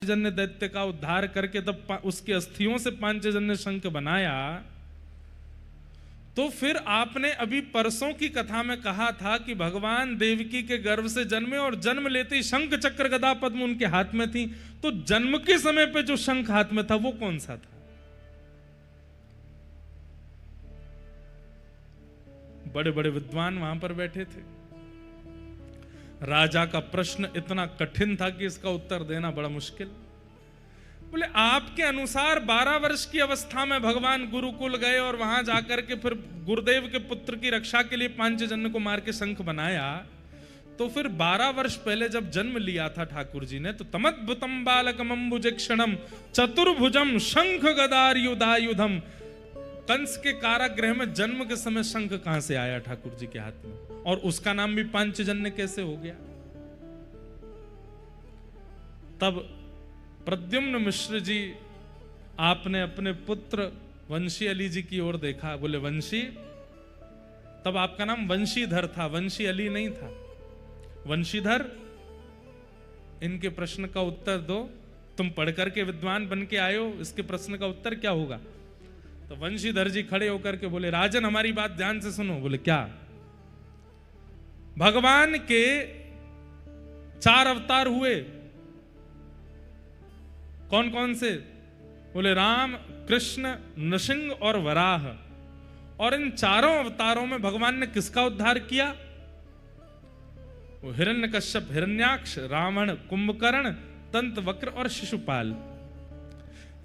पांचजन्य दैत्य का उद्धार करके तब उसकी अस्थियों से पांचजन्य शंख बनाया, तो फिर आपने अभी परसों की कथा में कहा था कि भगवान देवकी के गर्भ से जन्मे और जन्म लेते ही शंख चक्र गदा पद्म उनके हाथ में थी। तो जन्म के समय पे जो शंख हाथ में था वो कौन सा था? बड़े बड़े विद्वान वहां पर बैठे थे। राजा का प्रश्न इतना कठिन था कि इसका उत्तर देना बड़ा मुश्किल। बोले आपके अनुसार 12 वर्ष की अवस्था में भगवान गुरुकुल गए और वहां जाकर के फिर गुरुदेव के पुत्र की रक्षा के लिए पांचजन्य को मार के शंख बनाया, तो फिर 12 वर्ष पहले जब जन्म लिया था ठाकुर जी ने, तो तमद्भुतम बालकम अम्बुजक्षणम चतुर्भुजम शंख गदायुधायुधम, कंस के कारागृह में जन्म के समय शंख कहां से आया ठाकुर जी के हाथ में, और उसका नाम भी पांचजन्य कैसे हो गया? तब प्रद्युम्न मिश्र जी, आपने अपने पुत्र वंशी अली जी की ओर देखा। बोले वंशी, तब आपका नाम वंशीधर था, वंशी अली नहीं था। वंशीधर, इनके प्रश्न का उत्तर दो। तुम पढ़कर के विद्वान बन के आए हो, इसके प्रश्न का उत्तर क्या होगा? तो वंशीधर जी खड़े होकर के बोले राजन हमारी बात ध्यान से सुनो। बोले क्या? भगवान के 4 अवतार हुए। कौन कौन से? बोले राम, कृष्ण, नृसिंह और वराह। और इन चारों अवतारों में भगवान ने किसका उद्धार किया? वो हिरण्यकश्यप, हिरण्याक्ष, रावण, कुंभकर्ण, दंतवक्र और शिशुपाल।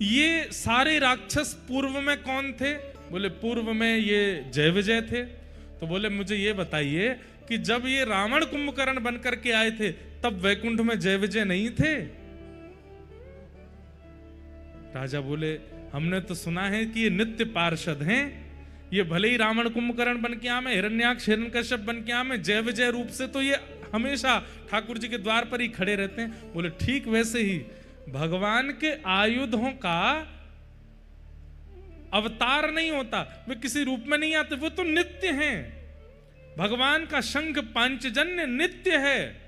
ये सारे राक्षस पूर्व में कौन थे? बोले पूर्व में ये जय विजय थे। तो बोले मुझे ये बताइए कि जब ये रावण कुंभकर्ण बनकर के आए थे तब वैकुंठ में जय विजय नहीं थे? राजा बोले हमने तो सुना है कि ये नित्य पार्षद हैं, ये भले ही रावण कुंभकर्ण बन के आमे, हिरण्याक्ष हिरण्यकश्यप बन के आमे, जय विजय रूप से तो ये हमेशा ठाकुर जी के द्वार पर ही खड़े रहते हैं। बोले ठीक वैसे ही भगवान के आयुधों का अवतार नहीं होता, वे किसी रूप में नहीं आते, वो तो नित्य हैं। भगवान का शंख पांचजन्य नित्य है,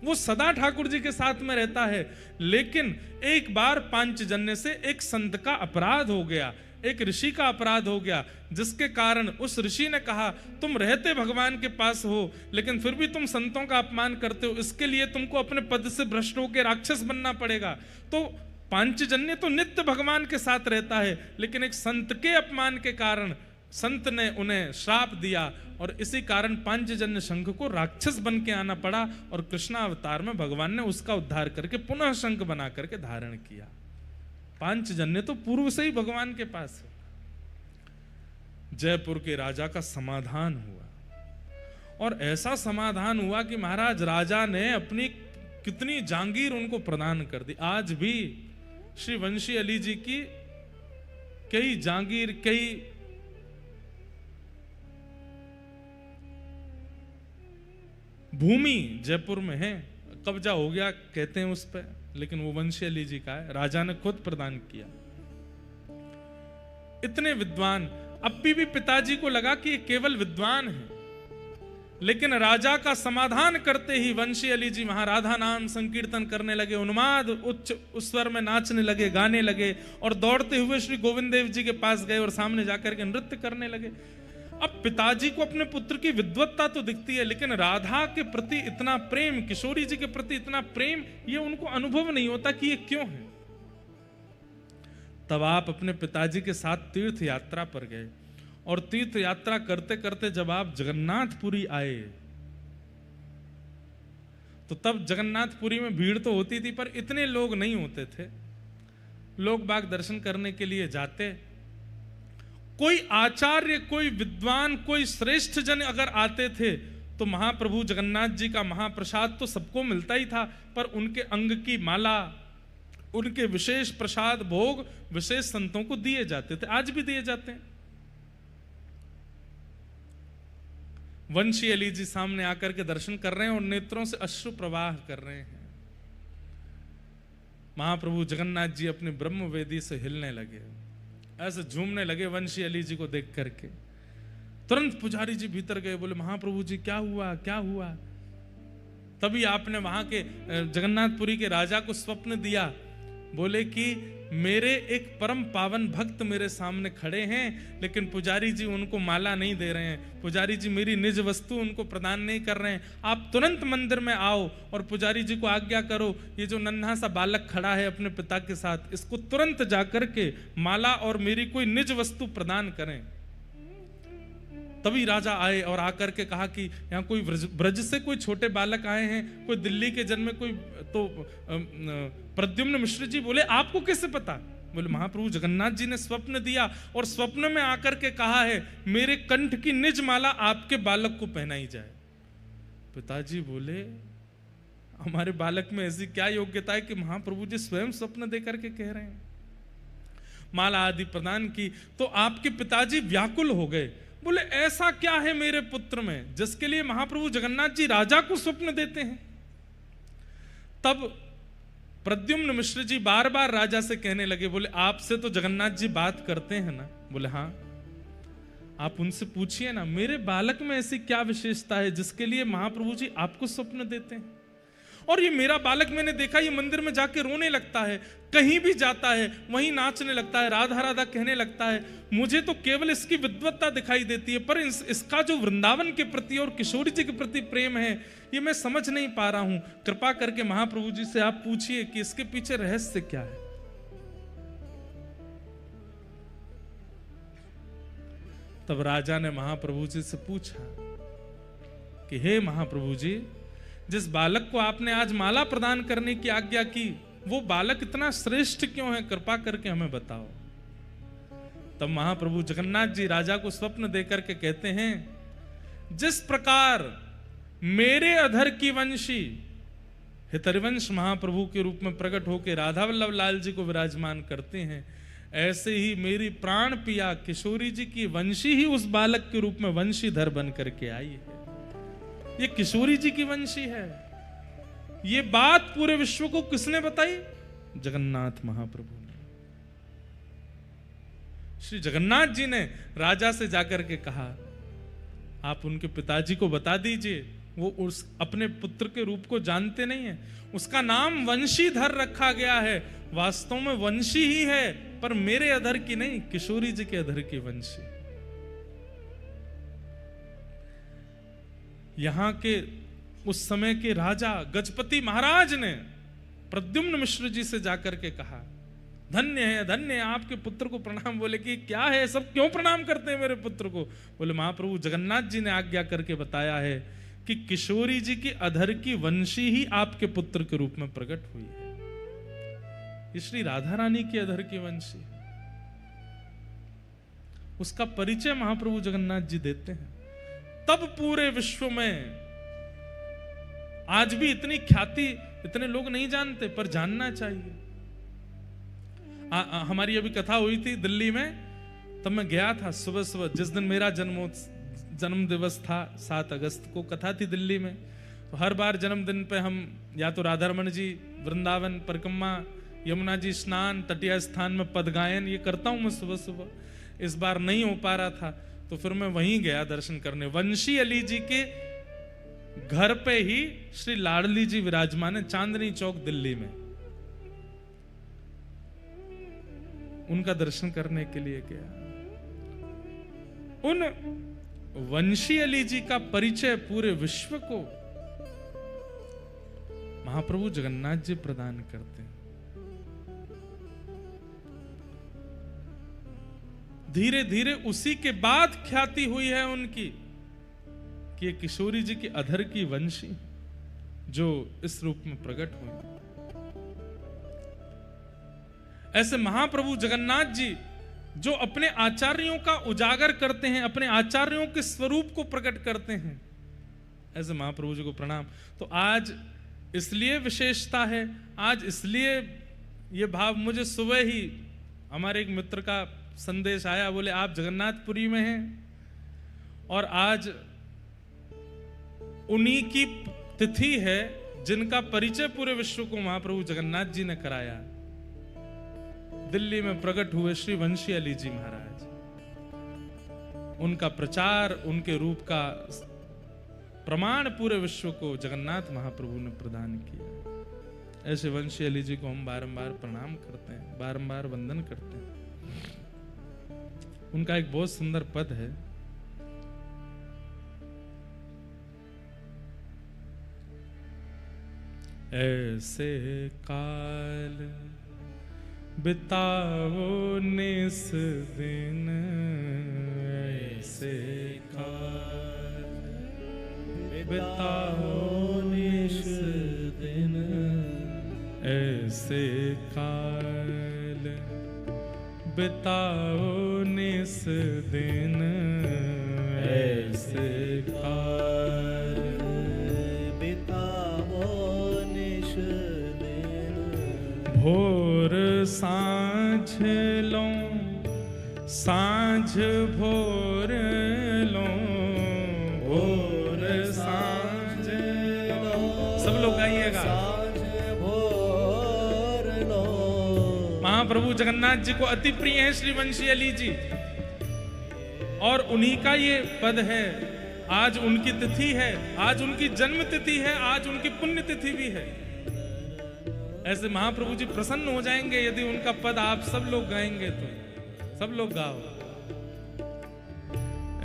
वो सदा ठाकुर जी के साथ में रहता है। लेकिन एक बार पांचजन्य से एक संत का अपराध हो गया, एक ऋषि का अपराध हो गया, जिसके कारण उस ऋषि ने कहा तुम रहते भगवान के पास हो लेकिन फिर भी तुम संतों का अपमान करते हो, इसके लिए तुमको अपने पद से भ्रष्ट होकर राक्षस बनना पड़ेगा। तो पांचजन्य तो नित्य भगवान के साथ रहता है, लेकिन एक संत के अपमान के कारण संत ने उन्हें श्राप दिया और इसी कारण पांचजन्य शंख को राक्षस बन के आना पड़ा। और कृष्णावतार में भगवान ने उसका उद्धार करके पुनः शंख बना करके धारण किया। पांचजन्य तो पूर्व से ही भगवान के पास है। जयपुर के राजा का समाधान हुआ और ऐसा समाधान हुआ कि महाराज राजा ने अपनी कितनी जागीर उनको प्रदान कर दी। आज भी श्री वंशी अली जी की कई जागीर, कई भूमि जयपुर में है, कब्जा हो गया कहते हैं उस पे, लेकिन वो वंशी अली जी का है, राजा ने खुद प्रदान किया। इतने विद्वान, अब भी पिताजी को लगा कि ये केवल विद्वान है, लेकिन राजा का समाधान करते ही वंशी अली जी वहां राधा नाम संकीर्तन करने लगे, उन्माद उच्च उस स्वर में नाचने लगे, गाने लगे और दौड़ते हुए श्री गोविंद देव जी के पास गए और सामने जाकर के नृत्य करने लगे। अब पिताजी को अपने पुत्र की विद्वत्ता तो दिखती है, लेकिन राधा के प्रति इतना प्रेम, किशोरी जी के प्रति इतना प्रेम, ये उनको अनुभव नहीं होता कि ये क्यों है। तब आप अपने पिताजी के साथ तीर्थ यात्रा पर गए और तीर्थ यात्रा करते करते जब आप जगन्नाथपुरी आए, तो तब जगन्नाथपुरी में भीड़ तो होती थी पर इतने लोग नहीं होते थे। लोग बाग दर्शन करने के लिए जाते, कोई आचार्य, कोई विद्वान, कोई श्रेष्ठ जन अगर आते थे तो महाप्रभु जगन्नाथ जी का महाप्रसाद तो सबको मिलता ही था, पर उनके अंग की माला, उनके विशेष प्रसाद भोग विशेष संतों को दिए जाते थे, आज भी दिए जाते हैं। वंशी अली जी सामने आकर के दर्शन कर रहे हैं और नेत्रों से अश्रु प्रवाह कर रहे हैं। महाप्रभु जगन्नाथ जी अपने ब्रह्म वेदी से हिलने लगे, ऐसे झूमने लगे वंशी अली जी को देख करके। तुरंत पुजारी जी भीतर गए, बोले महाप्रभु जी क्या हुआ, क्या हुआ? तभी आपने वहां के जगन्नाथपुरी के राजा को स्वप्न दिया बोले कि मेरे एक परम पावन भक्त मेरे सामने खड़े हैं, लेकिन पुजारी जी उनको माला नहीं दे रहे हैं, पुजारी जी मेरी निज वस्तु उनको प्रदान नहीं कर रहे हैं, आप तुरंत मंदिर में आओ और पुजारी जी को आज्ञा करो, ये जो नन्हा सा बालक खड़ा है अपने पिता के साथ, इसको तुरंत जाकर के माला और मेरी कोई निज वस्तु प्रदान करें। तभी राजा आए और आकर के कहा कि यहाँ कोई ब्रज से कोई छोटे बालक आए हैं, कोई दिल्ली के जन्मे कोई, तो प्रद्युम्न मिश्र जी बोले आपको कैसे पता? बोले महाप्रभु जगन्नाथ जी ने स्वप्न दिया और स्वप्न में आकर के कहा है मेरे कंठ की निज माला आपके बालक को पहनाई जाए। पिताजी बोले हमारे बालक में ऐसी क्या योग्यता है कि महाप्रभु जी स्वयं स्वप्न दे करके कह रहे हैं? माला आदि प्रदान की तो आपके पिताजी व्याकुल हो गए, बोले ऐसा क्या है मेरे पुत्र में जिसके लिए महाप्रभु जगन्नाथ जी राजा को स्वप्न देते हैं? तब प्रद्युम्न मिश्र जी बार बार राजा से कहने लगे, बोले आपसे तो जगन्नाथ जी बात करते हैं ना? बोले हाँ, आप उनसे पूछिए ना मेरे बालक में ऐसी क्या विशेषता है जिसके लिए महाप्रभु जी आपको स्वप्न देते हैं? और ये मेरा बालक मैंने देखा ये मंदिर में जाके रोने लगता है, कहीं भी जाता है वहीं नाचने लगता है, राधा राधा कहने लगता है, मुझे तो केवल इसकी विद्वत्ता दिखाई देती है, पर इसका जो वृंदावन के प्रति और किशोरी जी के प्रति प्रेम है ये मैं समझ नहीं पा रहा हूं। कृपा करके महाप्रभु जी से आप पूछिए कि इसके पीछे रहस्य क्या है। तब राजा ने महाप्रभु जी से पूछा कि हे महाप्रभु जी, जिस बालक को आपने आज माला प्रदान करने की आज्ञा की वो बालक इतना श्रेष्ठ क्यों है, कृपा करके हमें बताओ। तब महाप्रभु जगन्नाथ जी राजा को स्वप्न देकर के कहते हैं, जिस प्रकार मेरे अधर की वंशी हितरिवंश महाप्रभु के रूप में प्रकट होकर राधा वल्लभ लाल जी को विराजमान करते हैं, ऐसे ही मेरी प्राण पिया किशोरी जी की वंशी ही उस बालक के रूप में वंशीधर बन करके आई है। ये किशोरी जी की वंशी है। ये बात पूरे विश्व को किसने बताई? जगन्नाथ महाप्रभु ने। श्री जगन्नाथ जी ने राजा से जाकर के कहा आप उनके पिताजी को बता दीजिए, वो उस अपने पुत्र के रूप को जानते नहीं है, उसका नाम वंशीधर रखा गया है, वास्तव में वंशी ही है, पर मेरे अधर की नहीं, किशोरी जी के अधर की वंशी। यहां के उस समय के राजा गजपति महाराज ने प्रद्युम्न मिश्र जी से जाकर के कहा, धन्य है आपके पुत्र को प्रणाम। बोले कि क्या है, सब क्यों प्रणाम करते हैं मेरे पुत्र को? बोले महाप्रभु जगन्नाथ जी ने आज्ञा करके बताया है कि किशोरी जी की अधर की वंशी ही आपके पुत्र के रूप में प्रकट हुई है। ये श्री राधा रानी की अधर की वंशी, उसका परिचय महाप्रभु जगन्नाथ जी देते हैं। तब पूरे विश्व में आज भी इतनी ख्याति इतने लोग नहीं जानते, पर जानना चाहिए। हमारी अभी कथा हुई थी दिल्ली में, तब मैं गया था सुबह सुबह, जिस दिन मेरा जन्म दिवस था 7 अगस्त को कथा थी दिल्ली में। तो हर बार जन्मदिन पे हम या तो राधारमण जी वृंदावन परिक्रमा, यमुना जी स्नान, तटीय स्थान में पद गायन, ये करता हूं मैं सुबह सुबह। इस बार नहीं हो पा रहा था तो फिर मैं वहीं गया दर्शन करने। वंशी अली जी के घर पे ही श्री लाडली जी विराजमान है, चांदनी चौक दिल्ली में। उनका दर्शन करने के लिए गया। उन वंशी अली जी का परिचय पूरे विश्व को महाप्रभु जगन्नाथ जी प्रदान करते हैं। धीरे धीरे उसी के बाद ख्याति हुई है उनकी कि ये किशोरी जी की अधर की वंशी जो इस रूप में प्रकट हुई। ऐसे महाप्रभु जगन्नाथ जी जो अपने आचार्यों का उजागर करते हैं, अपने आचार्यों के स्वरूप को प्रकट करते हैं, ऐसे महाप्रभु जी को प्रणाम। तो आज इसलिए विशेषता है, आज इसलिए ये भाव, मुझे सुबह ही हमारे एक मित्र का संदेश आया, बोले आप जगन्नाथपुरी में हैं और आज उन्हीं की तिथि है जिनका परिचय पूरे विश्व को महाप्रभु जगन्नाथ जी ने कराया। दिल्ली में प्रकट हुए श्री वंशी अली जी महाराज, उनका प्रचार, उनके रूप का प्रमाण पूरे विश्व को जगन्नाथ महाप्रभु ने प्रदान किया। ऐसे वंशी अली जी को हम बारंबार प्रणाम करते हैं, बारंबार वंदन करते हैं। उनका एक बहुत सुंदर पद है, ऐसे काल बिताओ निस दिन, ऐसे काल बिताओ निस दिन, ऐसे काल बिताओ निस दिन, ऐसे काल बिताओ निस दिन। भोर सांझ लो, सांझ भोर लो, भोर सांझ लो। सब लोग गाइएगा। महाप्रभु जगन्नाथ जी को अति प्रिय है श्री वंशी अली जी, और उन्हीं का ये पद है। आज उनकी तिथि है, आज उनकी जन्म तिथि है, आज उनकी पुण्य तिथि भी है। ऐसे महाप्रभु जी प्रसन्न हो जाएंगे यदि उनका पद आप सब लोग गाएंगे तो। सब लोग गाओ।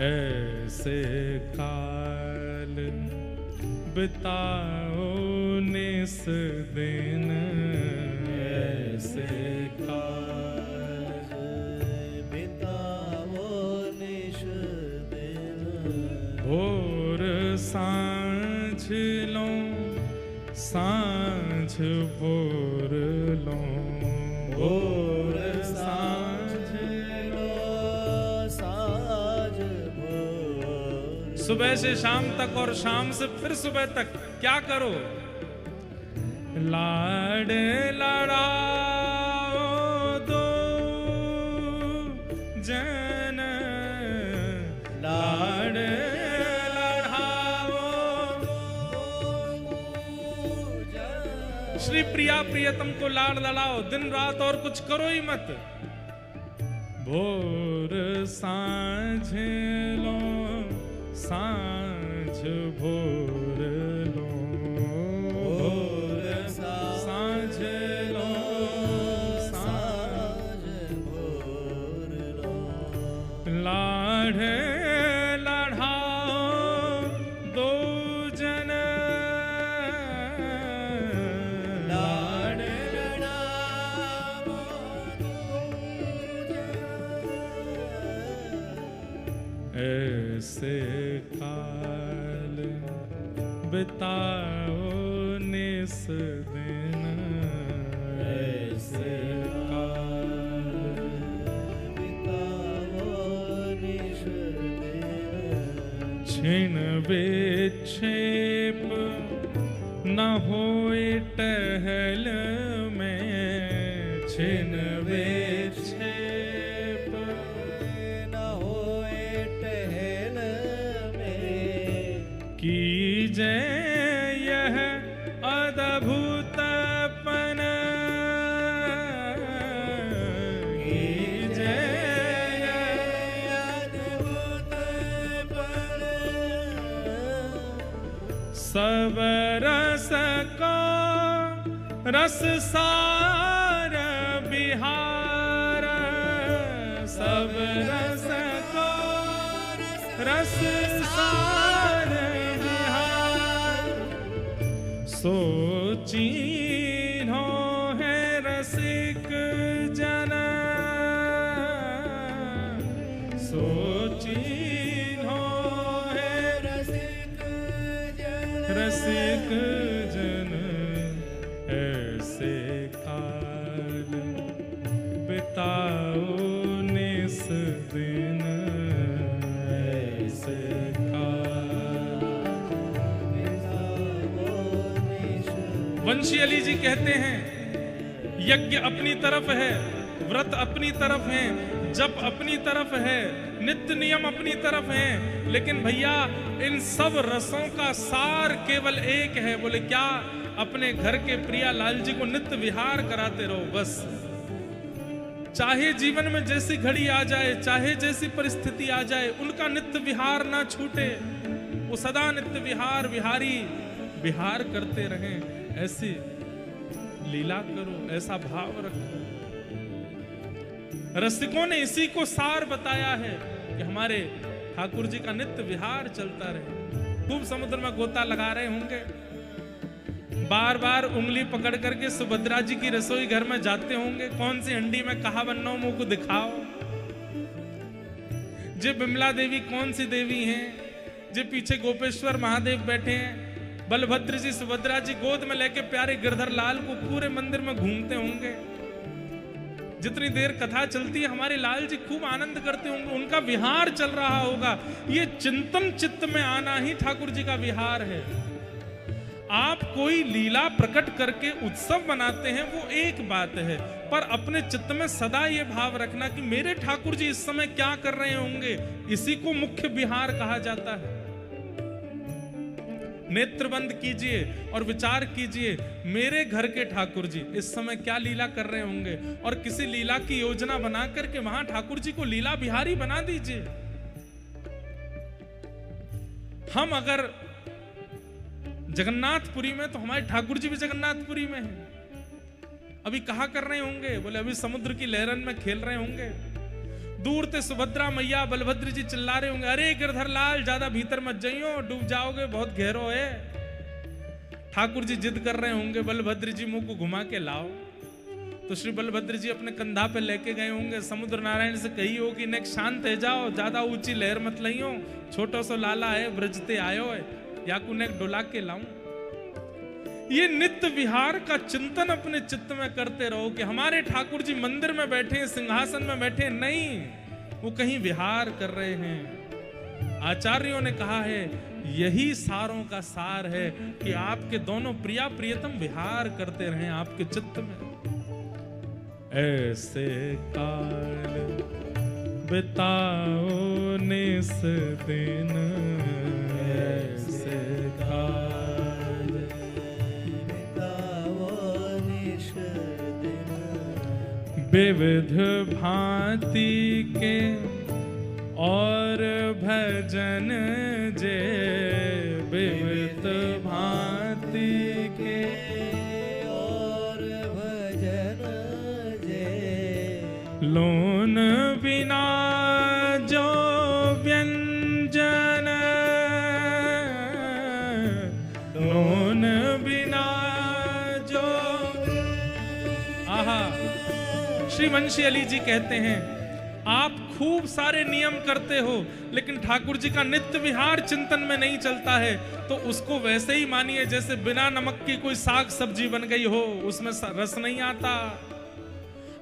ऐसे काल बिताओ निस दिन, ऐसे काल बिताओ निस दिन। भोर सांझ लो, सांझ भोर लो, भोर सांझ लो, सांझ भोर। सुबह से शाम तक और शाम से फिर सुबह तक क्या करो? लाड लड़ाओ दो जन, लाड लड़ाओ दो जन। श्री प्रिया प्रियतम को लाड लड़ाओ, दिन रात और कुछ करो ही मत। भोर सांझ लो, सांझ भोर लो, भोर सांझ लो, सांझ भोर लो। लाड लड़ाओ दो जन, लाड लड़ाओ दो जन। ऐसे काल बिताओ निस दिन, ऐसे काल बिताओ निस दिन। छिन विक्षेप न होए टहल में, छिन विक्षेप न होए टहल में। कीजे यह अद्भुतपन, कीजे यह अद्भुतपन। सब रस को रस सार बिहार, सब रस को रस सार बिहार। सोचीनो है रसिक जन, सोचीनो है रसिक जन, रसिक जन। ऐसे काल बिताओ निस दिन, ऐसे वंशी अली जी कहते हैं यज्ञ अपनी तरफ है, व्रत अपनी तरफ है, जप अपनी तरफ है, नित्य नियम अपनी तरफ है, लेकिन भैया इन सब रसों का सार केवल एक है। बोले क्या? अपने घर के प्रिया लाल जी को नित्य विहार कराते रहो बस। चाहे जीवन में जैसी घड़ी आ जाए, चाहे जैसी परिस्थिति आ जाए, उनका नित्य विहार ना छूटे। वो सदा नित्य विहार विहारी विहार करते रहें। ऐसी लीला करो, ऐसा भाव रखो। रसिकों ने इसी को सार बताया है कि हमारे ठाकुर जी का नित्य विहार चलता रहे। खूब समुद्र में गोता लगा रहे होंगे, बार बार उंगली पकड़ करके सुभद्रा जी की रसोई घर में जाते होंगे, कौन सी हंडी में कहा बन्नो मुंह को दिखाओ। जे बिमला देवी कौन सी देवी हैं, जे पीछे गोपेश्वर महादेव बैठे हैं, बलभद्र जी सुभद्रा जी गोद में लेके प्यारे गिरधर लाल को पूरे मंदिर में घूमते होंगे। जितनी देर कथा चलती है हमारे लाल जी खूब आनंद करते होंगे, उनका विहार चल रहा होगा। ये चिंतन चित्त में आना ही ठाकुर जी का विहार है। आप कोई लीला प्रकट करके उत्सव मनाते हैं वो एक बात है, पर अपने चित्त में सदा ये भाव रखना कि मेरे ठाकुर जी इस समय क्या कर रहे होंगे, इसी को मुख्य विहार कहा जाता है। नेत्र बंद कीजिए और विचार कीजिए, मेरे घर के ठाकुर जी इस समय क्या लीला कर रहे होंगे, और किसी लीला की योजना बना करके वहां ठाकुर जी को लीला बिहारी बना दीजिए। हम अगर जगन्नाथपुरी में, तो हमारे ठाकुर जी भी जगन्नाथपुरी में हैं। अभी कहा कर रहे होंगे, बोले अभी समुद्र की लहरन में खेल रहे होंगे। दूर से सुभद्रा मैया बलभद्र जी चिल्ला रहे होंगे, अरे गिरधर लाल ज्यादा भीतर मत जाइयो, डूब जाओगे, बहुत गहरो है। ठाकुर जी जिद कर रहे होंगे, बलभद्र जी मुंह को घुमा के लाओ। तो श्री बलभद्र जी अपने कंधा पे लेके गए होंगे, समुद्र नारायण से कही हो कि नेक शांत है जाओ, ज्यादा ऊंची लहर मत लइयो, छोटो सो लाला है ब्रजते आयो है, या को नेक डोला के लाऊं। ये नित्य विहार का चिंतन अपने चित्त में करते रहो कि हमारे ठाकुर जी मंदिर में बैठे, सिंहासन में बैठे नहीं, वो कहीं विहार कर रहे हैं। आचार्यों ने कहा है यही सारों का सार है कि आपके दोनों प्रिया प्रियतम विहार करते रहें आपके चित्त में। ऐसे काल बिताओ निस दिन, ऐसे काल बिताओ निस दिन, विविध भांति के और भजन जे, विविध भांति के और भजन जे, लोन बिना जो व्यंजन, लोन बिना जो। आहा, श्री वंशी अली जी कहते हैं आप खूब सारे नियम करते हो, लेकिन ठाकुर जी का नित्य विहार चिंतन में नहीं चलता है, तो उसको वैसे ही मानिए जैसे बिना नमक की कोई साग सब्जी बन गई हो, उसमें रस नहीं आता।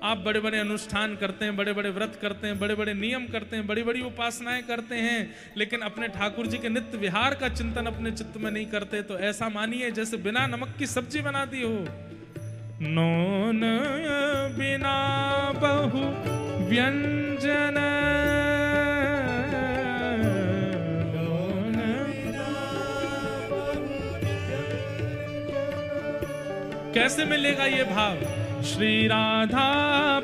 आप बड़े बड़े अनुष्ठान करते हैं, बड़े बड़े व्रत करते हैं, बड़े बड़े नियम करते हैं, बड़ी बड़ी उपासनाएं करते हैं, लेकिन अपने ठाकुर जी के नित्य विहार का चिंतन अपने चित्त में नहीं करते, तो ऐसा मानिए जैसे बिना नमक की सब्जी बना दी हो। नोन बिना बहु व्यंजन, कैसे मिलेगा ये भाव? श्री राधा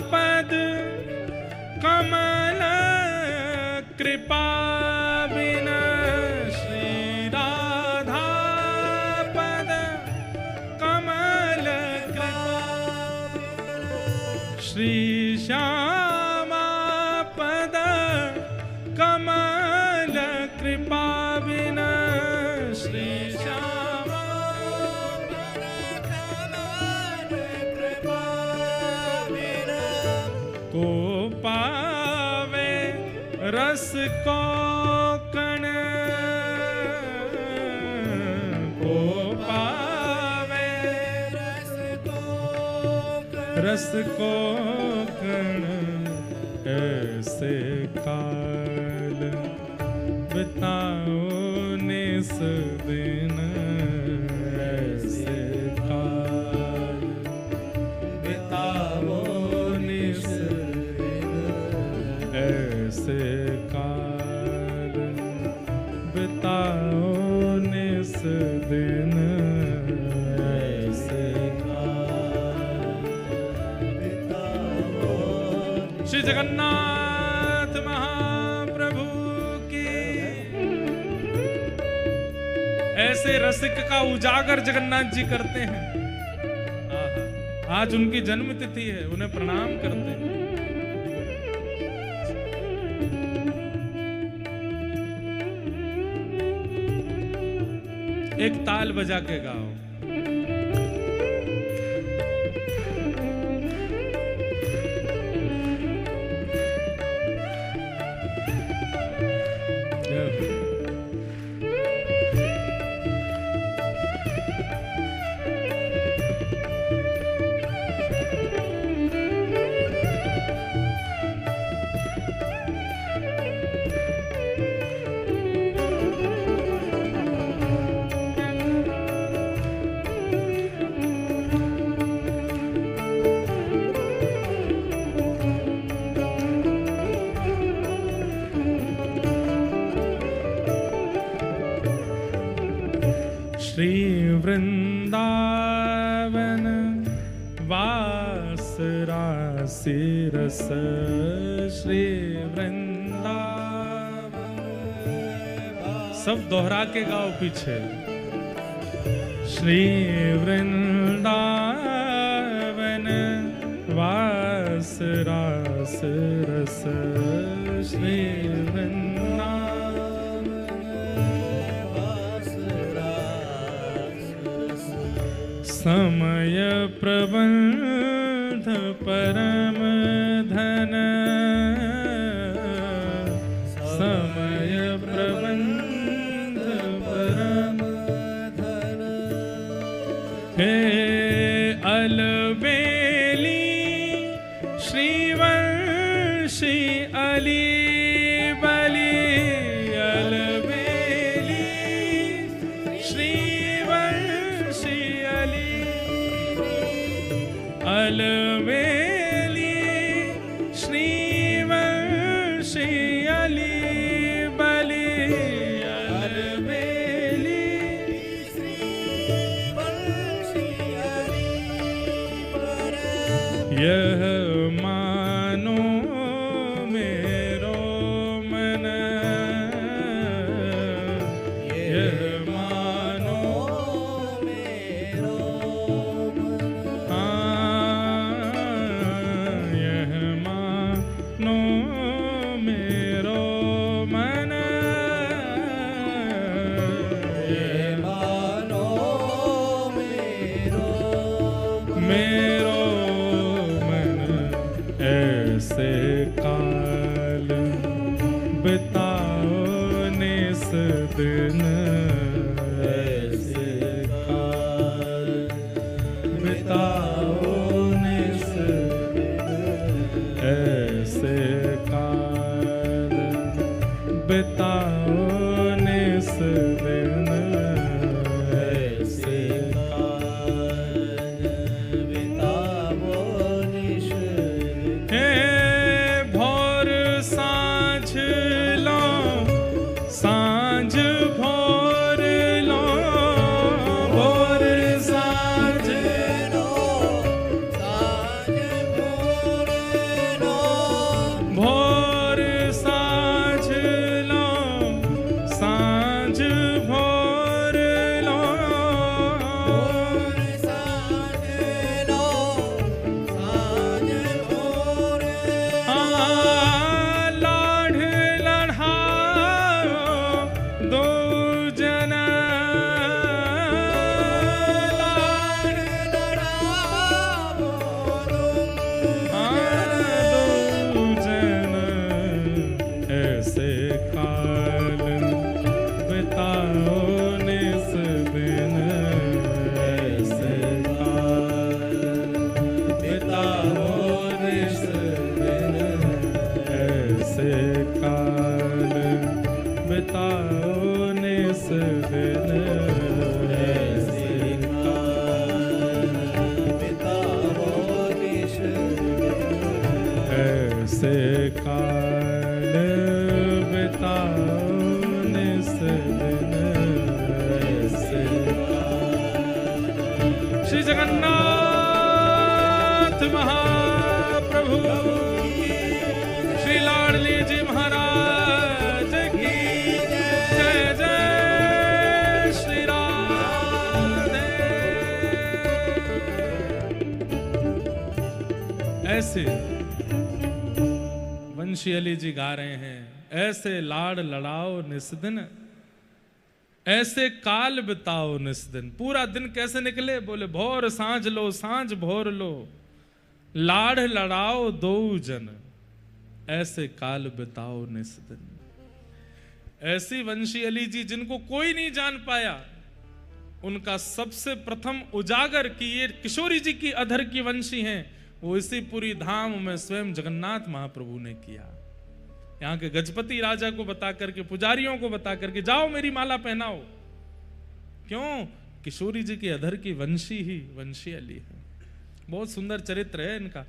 पद कमल कृपा बिना, श्री राधा पद कमल कृपा, श्री श्यामा पद कमल कृपा बिना, श्री श्यामा को पावे रस को कण, को पावे रस को कण, ऐसे काल बिताओ निस दिन, ऐसे काल बिताओ निस दिन, ऐसे काल बिताओ निस दिन, ऐसे काल बिताओ। श्री जगन्नाथ महाप्रभु की। ऐसे रसिक का उजागर जगन्नाथ जी करते हैं। आज उनकी जन्म तिथि है, उन्हें प्रणाम करते हैं। एक ताल बजा के गाओ। श्री वृंदावन वास रासि रस, श्री वृंदावन। सब दोहरा के गाओ पीछे। श्री वृंदावन वास रास रस, श्री वृंदावन वास रास रस। समय प्रबंध परम धन, समय प्रबंध परम धन। हे अलबेली श्रीवंशी अली बली, अलबेली श्रीवंशी अली, अलबेली श्रीवंशी अली बली, अलबेली श्रीवंशी अली बली। यह मानो मेरो मन, यह मानो मेरो मन। यह मानो मेरो मन, यह मानो मेरो मन। ऐसे काल बिताओ निस दिन, ऐसे काल बिताओ निस दिन, ऐसे काल बिताओ निस दिन, ऐसे काल बिताओ निस दिन। हे भोर साँझ लो, साँझ भोर लो, भोर साँझ लो, साँझ भोर लो, भोर साँझ लो, साँझ भोर लो, भोर साँझ लो, साँझ भोर लो। लाढ़ लढ़ाओ दो जना, लाढ़ लढ़ाओ दो जना। ऐसे काल बिताओ निस दिन, ऐसे काल बिताओ निस दिन, ऐसे काल बिताओ निस दिन, ऐसे काल बिताओ निस दिन, ऐसे काल बिताओ निस दिन, ऐसे काल। श्री जगन्नाथ महाप्रभु, श्री लाडली जी महाराज की जय जय। श्री राधे। वंशी अली जी गा रहे हैं, ऐसे लाड़ लड़ाओ निस दिन, ऐसे काल बिताओ निस दिन। पूरा दिन कैसे निकले? बोले भोर सांझ लो, सांझ भोर लो, लाड़ लड़ाओ दो जन, ऐसे काल बिताओ निस दिन। ऐसी वंशी अली जी जिनको कोई नहीं जान पाया, उनका सबसे प्रथम उजागर कि ये किशोरी जी की अधर की वंशी हैं, वो इसी पूरी धाम में स्वयं जगन्नाथ महाप्रभु ने किया। यहाँ के गजपति राजा को बता करके, पुजारियों को बता करके, जाओ मेरी माला पहनाओ। क्यों? किशोरी जी की अधर की वंशी ही वंशी अली है। बहुत सुंदर चरित्र है इनका।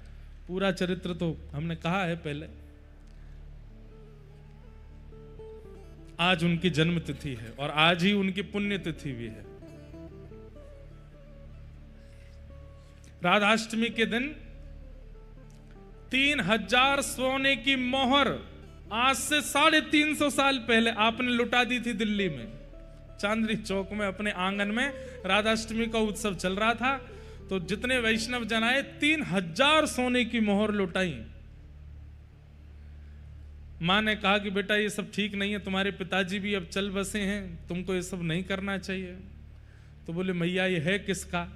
पूरा चरित्र तो हमने कहा है पहले। आज उनकी जन्म तिथि है और आज ही उनकी पुण्य तिथि भी है। राधाष्टमी के दिन 3000 सोने की मोहर आज से 350 साल पहले आपने लुटा दी थी दिल्ली में, चांदनी चौक में अपने आंगन में। राधाष्टमी का उत्सव चल रहा था तो जितने वैष्णव जन आए 3000 सोने की मोहर लुटाई। मां ने कहा कि बेटा ये सब ठीक नहीं है, तुम्हारे पिताजी भी अब चल बसे हैं, तुमको ये सब नहीं करना चाहिए। तो बोले मैया ये है किसका?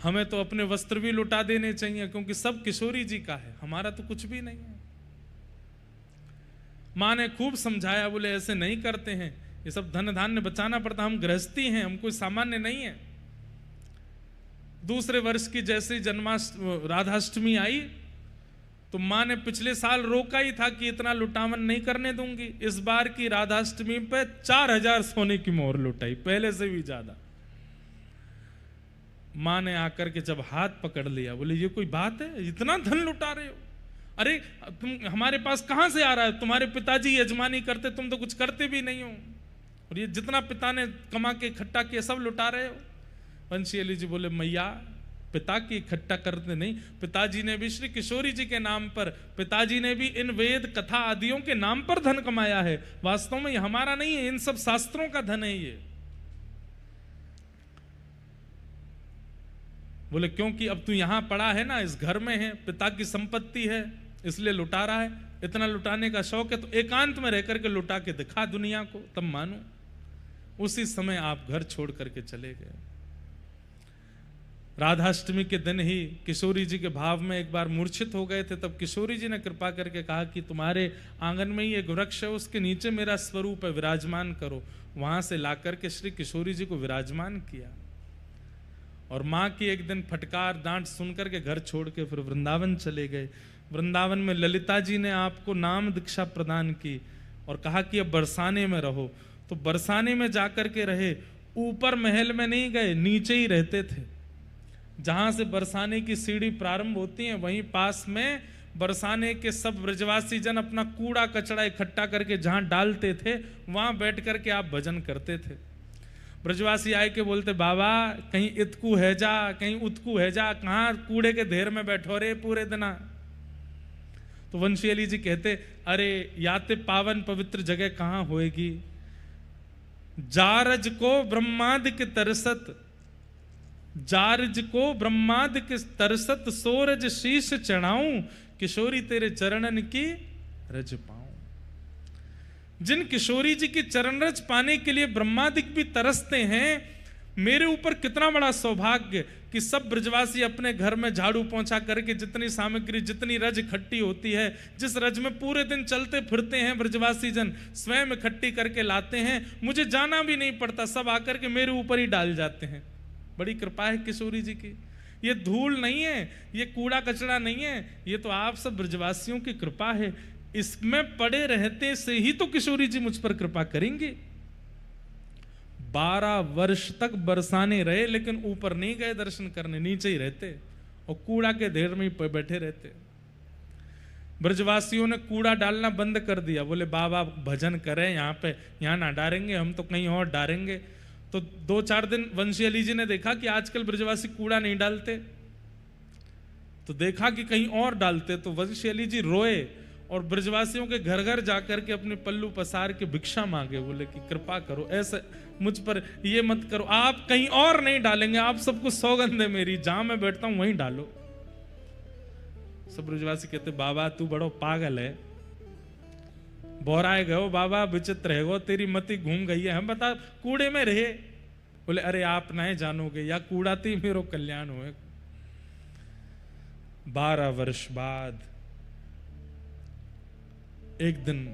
हमें तो अपने वस्त्र भी लुटा देने चाहिए क्योंकि सब किशोरी जी का है, हमारा तो कुछ भी नहीं है। मां ने खूब समझाया, बोले ऐसे नहीं करते हैं, ये सब धन धान्य बचाना पड़ता, हम गृहस्थी हैं, हम कोई सामान्य नहीं है। दूसरे वर्ष की जैसे राधाष्टमी आई तो मां ने पिछले साल रोका ही था कि इतना लुटावन नहीं करने दूंगी। इस बार की राधाष्टमी पे 4000 सोने की मोहर लुटाई, पहले से भी ज्यादा। मां ने आकर के जब हाथ पकड़ लिया, बोले ये कोई बात है, इतना धन लुटा रहे हो? अरे तुम हमारे पास कहां से आ रहा है? तुम्हारे पिताजी यजमानी करते, तुम तो कुछ करते भी नहीं हो, और ये जितना पिता ने कमा के इकट्ठा किया सब लुटा रहे हो। वंशी अली जी बोले मैया पिता की इकट्ठा करते नहीं, पिताजी ने भी श्री किशोरी जी के नाम पर, पिताजी ने भी इन वेद कथा आदियों के नाम पर धन कमाया है। वास्तव में ये हमारा नहीं है, इन सब शास्त्रों का धन है ये। बोले क्योंकि अब तू यहां पड़ा है ना, इस घर में है, पिता की संपत्ति है, इसलिए लुटा रहा है। इतना लुटाने का शौक है तो एकांत में रह करके लुटा के दिखा दुनिया को, तब मानो। उसी समय आप घर छोड़ करके चले गए। राधाष्टमी के दिन ही किशोरी जी के भाव में एक बार मूर्छित हो गए थे, तब किशोरी जी ने कृपा करके कहा कि तुम्हारे आंगन में ही एक वृक्ष है, उसके नीचे मेरा स्वरूप है, विराजमान करो। वहां से लाकर के श्री किशोरी जी को विराजमान किया। और मां की एक दिन फटकार डांट सुनकर के घर छोड़ के फिर वृंदावन चले गए। वृंदावन में ललिता जी ने आपको नाम दीक्षा प्रदान की और कहा कि अब बरसाने में रहो। तो बरसाने में जाकर के रहे, ऊपर महल में नहीं गए, नीचे ही रहते थे। जहां से बरसाने की सीढ़ी प्रारंभ होती है वहीं पास में बरसाने के सब ब्रजवासी जन अपना कूड़ा कचड़ा इकट्ठा करके जहां डालते थे वहां बैठ करके आप भजन करते थे। ब्रजवासी आए के बोलते बाबा कहीं इतकू है जा, कहीं उतकू है जा, कहां कूड़े के ढेर में बैठो रे पूरे दिना। तो वंशी अली जी कहते अरे याते पावन पवित्र जगह कहां होएगी, जारज को ब्रह्मादि के तरसत, जारज को ब्रह्मादि के तरसत, सोरज शीश चढ़ाऊं, किशोरी तेरे चरणन की रज पाऊं। जिन किशोरी जी की चरण रज पाने के लिए ब्रह्मादिक भी तरसते हैं, मेरे ऊपर कितना बड़ा सौभाग्य कि सब ब्रजवासी अपने घर में झाड़ू पोंछा करके जितनी सामग्री, जितनी रज इकट्ठी होती है, जिस रज में पूरे दिन चलते फिरते हैं ब्रजवासी जन, स्वयं इकट्ठी करके लाते हैं। मुझे जाना भी नहीं पड़ता, सब आकर के मेरे ऊपर ही डाल जाते हैं। बड़ी कृपा है किशोरी जी की। ये धूल नहीं है, ये कूड़ा कचड़ा नहीं है, ये तो आप सब ब्रजवासियों की कृपा है। इसमें पड़े रहते से ही तो किशोरी जी मुझ पर कृपा करेंगे। 12 वर्ष तक बरसाने रहे लेकिन ऊपर नहीं गए दर्शन करने, नीचे ही रहते और कूड़ा के ढेर में ही बैठे रहते। ब्रजवासियों ने कूड़ा डालना बंद कर दिया, बोले बाबा भजन करें यहाँ पे, यहाँ ना डालेंगे, हम तो कहीं और डालेंगे। तो 2-4 दिन वंशी अली जी ने देखा कि आजकल ब्रजवासी कूड़ा नहीं डालते, तो देखा कि कहीं और डालते, तो वंशी अली जी रोए और ब्रजवासियों के घर घर जाकर के अपने पल्लू पसार के भिक्षा मांगे। बोले कि कृपा करो, ऐसे मुझ पर ये मत करो, आप कहीं और नहीं डालेंगे, आप सबको सौगंध है मेरी, जहां मैं बैठता हूं वहीं डालो। सब ब्रजवासी कहते बाबा तू बड़ो पागल है, बोराए गयो बाबा, विचित्र है गो, तेरी मति घूम गई है, हम बता कूड़े में रहे। बोले अरे आप नहीं जानोगे, या कूड़ाती मेरो कल्याण हुए। 12 वर्ष बाद एक दिन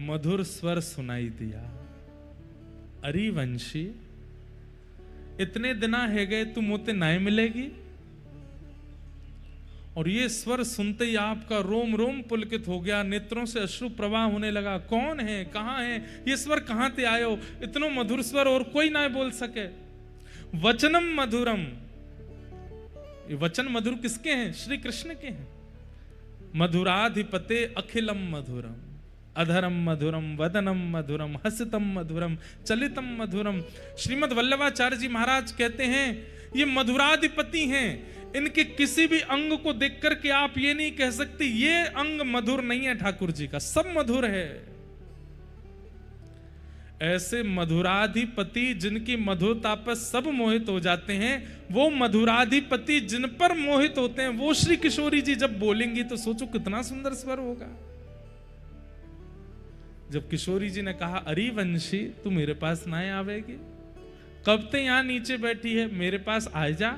मधुर स्वर सुनाई दिया, अरे वंशी इतने दिना है गए तू मोते नाय मिलेगी। और ये स्वर सुनते ही आपका रोम रोम पुलकित हो गया, नेत्रों से अश्रु प्रवाह होने लगा। कौन है, कहां है ये स्वर, कहां ते आयो, इतनो मधुर स्वर और कोई ना बोल सके। वचनम मधुरम, ये वचन मधुर किसके हैं? श्री कृष्ण के हैं। मधुराधिपते अखिलम मधुरम, अधरम मधुरम, वदनम मधुरम, हसितम मधुरम, चलितम मधुरम। श्रीमद् वल्लभाचार्य जी महाराज कहते हैं ये मधुराधिपति हैं, इनके किसी भी अंग को देख करके आप ये नहीं कह सकते ये अंग मधुर नहीं है ठाकुर जी का, सब मधुर है। ऐसे मधुराधिपति जिनकी मधुरता पर सब मोहित हो जाते हैं, वो मधुराधिपति जिन पर मोहित होते हैं, वो श्री किशोरी जी जब बोलेंगी तो सोचो कितना सुंदर स्वर होगा। जब किशोरी जी ने कहा अरे वंशी तू मेरे पास ना आवेगी, कब ते यहां नीचे बैठी है, मेरे पास आ जा।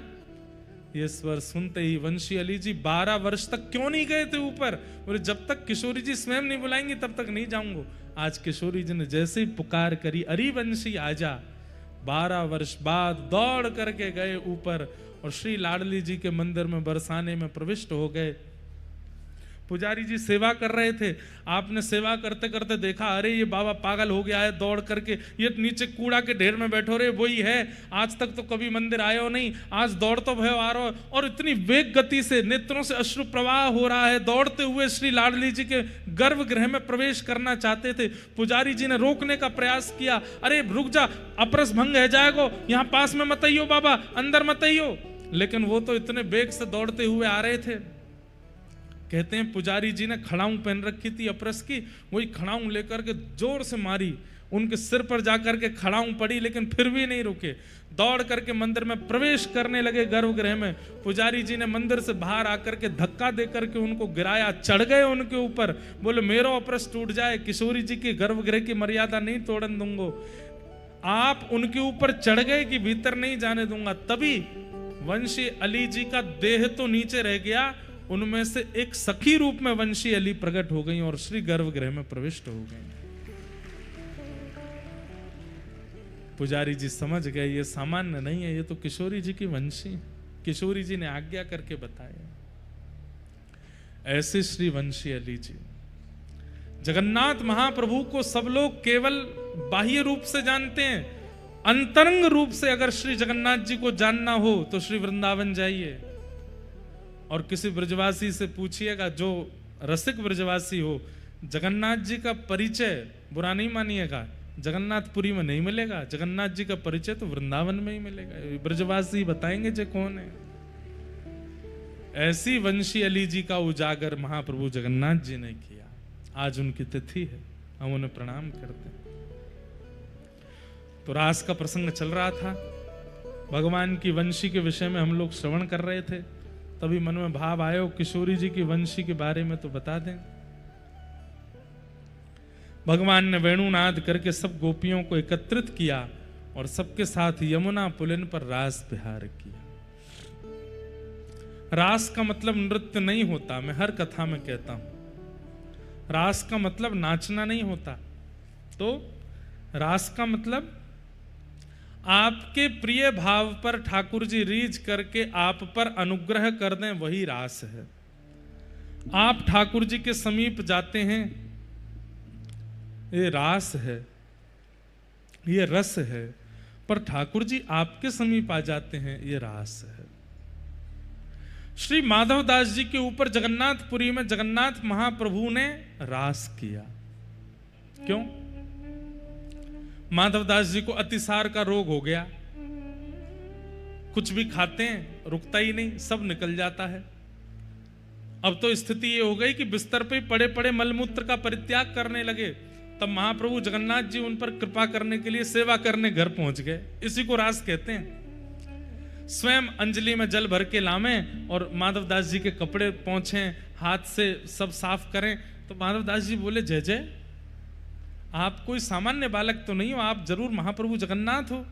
ये स्वर सुनते ही वंशी अली जी 12 वर्ष तक क्यों नहीं गए थे ऊपर? बोले जब तक किशोरी जी स्वयं नहीं बुलाएंगी तब तक नहीं जाऊंगा। आज किशोरी जी ने जैसे ही पुकार करी अरे वंशी आजा, 12 वर्ष बाद दौड़ करके गए ऊपर और श्री लाडली जी के मंदिर में बरसाने में प्रविष्ट हो गए। पुजारी जी सेवा कर रहे थे, आपने सेवा करते करते देखा अरे ये बाबा पागल हो गया है, दौड़ करके ये नीचे कूड़ा के ढेर में बैठो रे, वही है, आज तक तो कभी मंदिर आयो नहीं, आज दौड़ तो भयो आ रहा, और इतनी वेग गति से नेत्रों से अश्रु प्रवाह हो रहा है, दौड़ते हुए श्री लाडली जी के गर्भगृह में प्रवेश करना चाहते थे। पुजारी जी ने रोकने का प्रयास किया, अरे रुक जा, अपरस भंग है जाएगो, यहाँ पास में मत आइयो बाबा, अंदर मत आइयो। लेकिन वो तो इतने वेग से दौड़ते हुए आ रहे थे। कहते हैं पुजारी जी ने खड़ाऊं पहन रखी थी अपरस की, वही खड़ाऊं लेकर के जोर से मारी, उनके सिर पर जाकर के खड़ाऊं पड़ी, लेकिन फिर भी नहीं रुके, दौड़ करके मंदिर में प्रवेश करने लगे गर्भगृह में। पुजारी जी ने मंदिर से बाहर आकर के धक्का दे करके उनको गिराया, चढ़ गए उनके ऊपर, बोले मेरो अपरस टूट जाए, किशोरी जी के गर्भगृह की मर्यादा नहीं तोड़न दूंगो। आप उनके ऊपर चढ़ गए कि भीतर नहीं जाने दूंगा। तभी वंशी अली जी का देह तो नीचे रह गया, उनमें से एक सखी रूप में वंशी अली प्रकट हो गई और श्री गर्भगृह में प्रविष्ट हो गई। पुजारी जी समझ गए ये सामान्य नहीं है, ये तो किशोरी जी की वंशी। किशोरी जी ने आज्ञा करके बताया। ऐसे श्री वंशी अली जी जगन्नाथ महाप्रभु को सब लोग केवल बाह्य रूप से जानते हैं, अंतरंग रूप से अगर श्री जगन्नाथ जी को जानना हो तो श्री वृंदावन जाइए और किसी ब्रजवासी से पूछिएगा जो रसिक ब्रजवासी हो, जगन्नाथ जी का परिचय बुरा नहीं मानिएगा, जगन्नाथपुरी में नहीं मिलेगा, जगन्नाथ जी का परिचय तो वृंदावन में ही मिलेगा। ब्रजवासी बताएंगे जे कौन है। ऐसी वंशी अली जी का उजागर महाप्रभु जगन्नाथ जी ने किया। आज उनकी तिथि है, हम उन्हें प्रणाम करते हैं। तो रास का प्रसंग चल रहा था, भगवान की वंशी के विषय में हम लोग श्रवण कर रहे थे, तभी मन में भाव आयो किशोरी जी की वंशी के बारे में तो बता दें। भगवान ने वेणुनाद करके सब गोपियों को एकत्रित किया और सबके साथ यमुना पुलिन पर रास विहार किया। रास का मतलब नृत्य नहीं होता, मैं हर कथा में कहता हूं। रास का मतलब नाचना नहीं होता, तो रास का मतलब आपके प्रिय भाव पर ठाकुर जी रीझ करके आप पर अनुग्रह कर दें, वही रास है। आप ठाकुर जी के समीप जाते हैं, ये रास है, ये रस है, पर ठाकुर जी आपके समीप आ जाते हैं, ये रास है। श्री माधवदास जी के ऊपर जगन्नाथपुरी में जगन्नाथ महाप्रभु ने रास किया। क्यों? माधवदास जी को अतिसार का रोग हो गया, कुछ भी खाते हैं रुकता ही नहीं, सब निकल जाता है। अब तो स्थिति ये हो गई कि बिस्तर पे पड़े पड़े मलमूत्र का परित्याग करने लगे। तब महाप्रभु जगन्नाथ जी उन पर कृपा करने के लिए सेवा करने घर पहुंच गए। इसी को रास कहते हैं। स्वयं अंजलि में जल भर के लावें और माधवदास जी के कपड़े पोंछें, हाथ से सब साफ करें। तो माधवदास जी बोले, जय जय, आप कोई सामान्य बालक तो नहीं हो, आप जरूर महाप्रभु जगन्नाथ हो।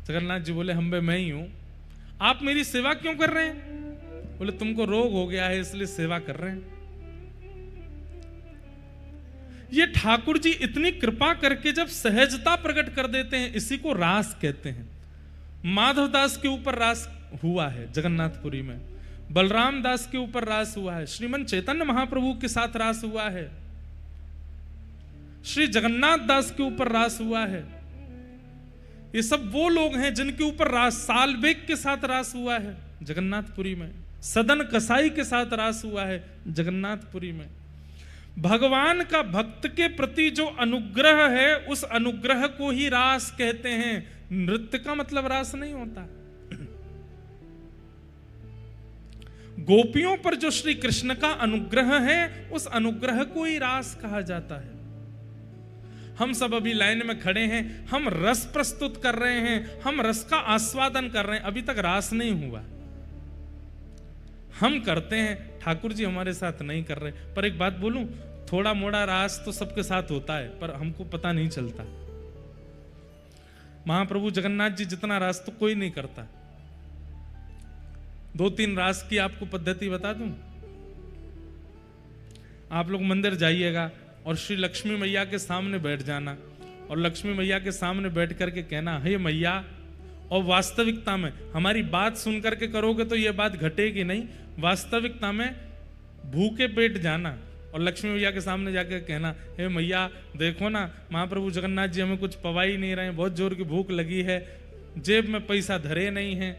जगन्नाथ जी बोले, हम मैं ही हूं। आप मेरी सेवा क्यों कर रहे हैं? बोले, तुमको रोग हो गया है इसलिए सेवा कर रहे हैं। ये ठाकुर जी इतनी कृपा करके जब सहजता प्रकट कर देते हैं, इसी को रास कहते हैं। माधवदास के ऊपर रास हुआ है जगन्नाथपुरी में, बलराम दास के ऊपर रास हुआ है, श्रीमन चैतन्य महाप्रभु के साथ रास हुआ है, श्री जगन्नाथ दास के ऊपर रास हुआ है। ये सब वो लोग हैं जिनके ऊपर रास, सालबेग के साथ रास हुआ है जगन्नाथपुरी में, सदन कसाई के साथ रास हुआ है जगन्नाथपुरी में। भगवान का भक्त के प्रति जो अनुग्रह है, उस अनुग्रह को ही रास कहते हैं। नृत्य का मतलब रास नहीं होता। गोपियों पर जो श्री कृष्ण का अनुग्रह है, उस अनुग्रह को ही रास कहा जाता है। हम सब अभी लाइन में खड़े हैं, हम रस प्रस्तुत कर रहे हैं, हम रस का आस्वादन कर रहे हैं, अभी तक रास नहीं हुआ। हम करते हैं, ठाकुर जी हमारे साथ नहीं कर रहे। पर एक बात बोलूं, थोड़ा मोड़ा रास तो सबके साथ होता है, पर हमको पता नहीं चलता। महाप्रभु जगन्नाथ जी जितना रास तो कोई नहीं करता। 2-3 रास की आपको पद्धति बता दूं। आप लोग मंदिर जाइएगा और श्री लक्ष्मी मैया के सामने बैठ जाना, और लक्ष्मी मैया के सामने बैठ करके कहना, हे मैया, और वास्तविकता में हमारी बात सुन करके करोगे तो ये बात घटेगी नहीं। वास्तविकता में भूखे पेट जाना और लक्ष्मी मैया के सामने जाकर कहना, हे मैया देखो ना, महाप्रभु जगन्नाथ जी हमें कुछ पवा ही नहीं रहे, बहुत जोर की भूख लगी है, जेब में पैसा धरे नहीं है,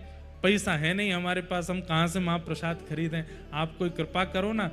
पैसा है नहीं हमारे पास, हम कहाँ से महाप्रसाद खरीदें, आप कोई कृपा करो ना,